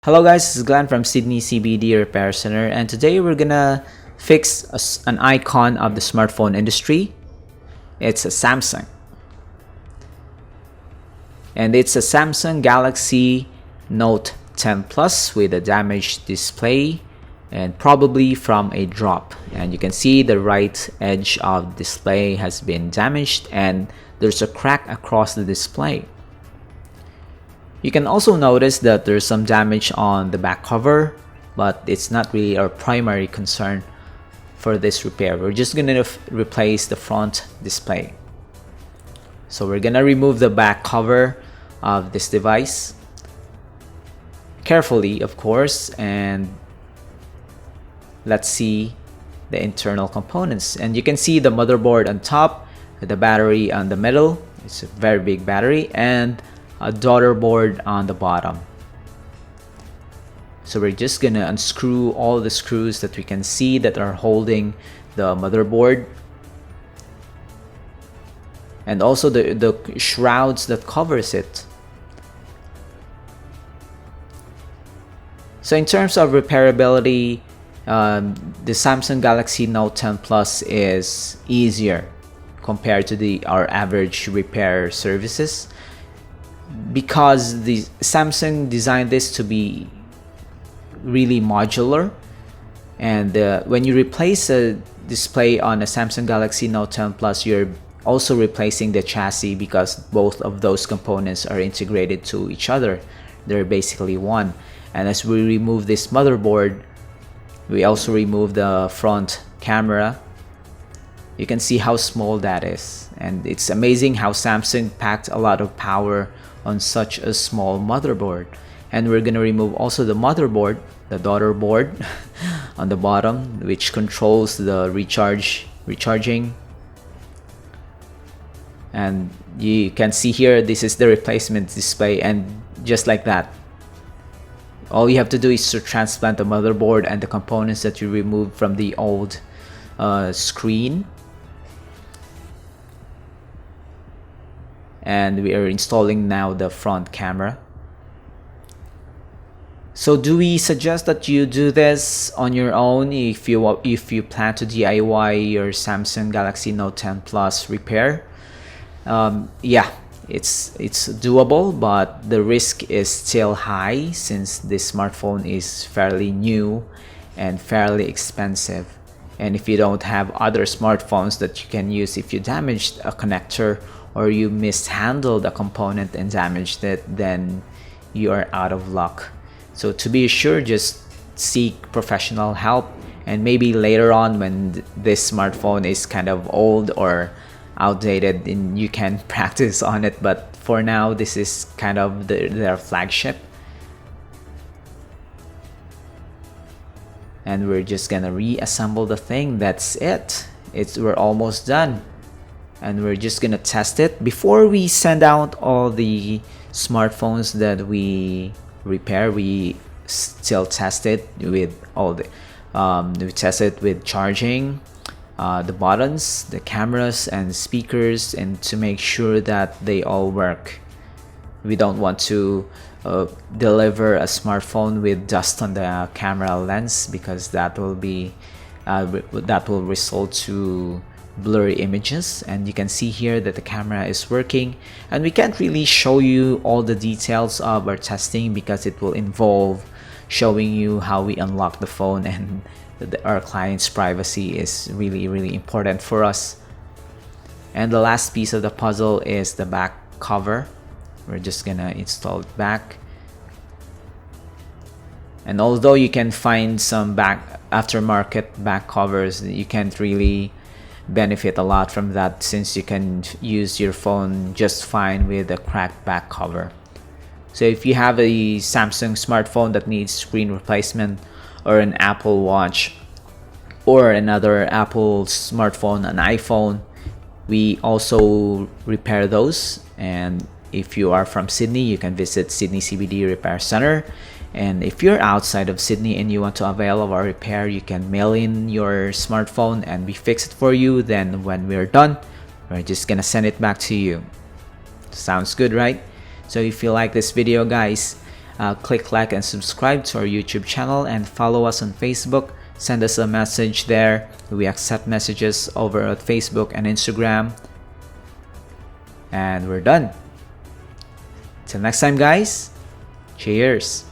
Hello guys, this is Glenn from Sydney CBD Repair Centre, and today we're gonna fix an icon of the smartphone industry. It's a Samsung, and it's a Samsung Galaxy Note 10 Plus with a damaged display and probably from a drop. And you can see the right edge of the display has been damaged and there's a crack across the display. You can also notice that there's some damage on the back cover, but it's not really our primary concern for this repair. We're just gonna replace the front display. So we're gonna remove the back cover of this device carefully, of course, and let's see the internal components. And you can see the motherboard on top, the battery on the middle. It's a very big battery, and a daughter board on the bottom. So we're just gonna unscrew all the screws that we can see that are holding the motherboard, and also the shrouds that covers it. So in terms of repairability, the Samsung Galaxy Note 10 Plus is easier compared to our average repair services, because the Samsung designed this to be really modular. And when you replace a display on a Samsung Galaxy Note 10 Plus, you're also replacing the chassis, because both of those components are integrated to each other. They're basically one. And as we remove this motherboard, we also remove the front camera. You can see how small that is, and it's amazing how Samsung packed a lot of power on such a small motherboard. And we're gonna remove also the motherboard, the daughter board on the bottom, which controls the recharging. And you can see here, this is the replacement display, and just like that, all you have to do is to transplant the motherboard and the components that you removed from the old screen. And we are installing now the front camera. So do we suggest that you do this on your own if you plan to DIY your Samsung Galaxy Note 10 Plus repair? Yeah, it's doable, but the risk is still high since this smartphone is fairly new and fairly expensive. And if you don't have other smartphones that you can use, if you damaged a connector or you mishandled a component and damaged it, then you are out of luck. So to be sure, just seek professional help, and maybe later on when this smartphone is kind of old or outdated, then you can practice on it. But for now, this is kind of their flagship. And we're just gonna reassemble the thing. That's it. We're almost done. And we're just gonna test it before we send out all the smartphones that we repair. We still test it with all the we test it with charging, the buttons, the cameras and speakers, and to make sure that they all work. We don't want to deliver a smartphone with dust on the camera lens, because that will result to blurry images. And you can see here that the camera is working, and we can't really show you all the details of our testing because it will involve showing you how we unlock the phone, and our client's privacy is really important for us. And the last piece of the puzzle is the back cover. We're just gonna install it back. And although you can find some aftermarket back covers, you can't really benefit a lot from that, since you can use your phone just fine with a cracked back cover. So if you have a Samsung smartphone that needs screen replacement, or an Apple Watch, or another Apple smartphone, an iPhone, we also repair those. And if you are from Sydney, you can visit Sydney CBD Repair Centre. And if you're outside of Sydney and you want to avail of our repair, you can mail in your smartphone and we fix it for you. Then when we're done, we're just gonna send it back to you. Sounds good, right? So if you like this video, guys, click like and subscribe to our YouTube channel, and follow us on Facebook. Send us a message there. We accept messages over at Facebook and Instagram. And we're done. Till next time, guys. Cheers.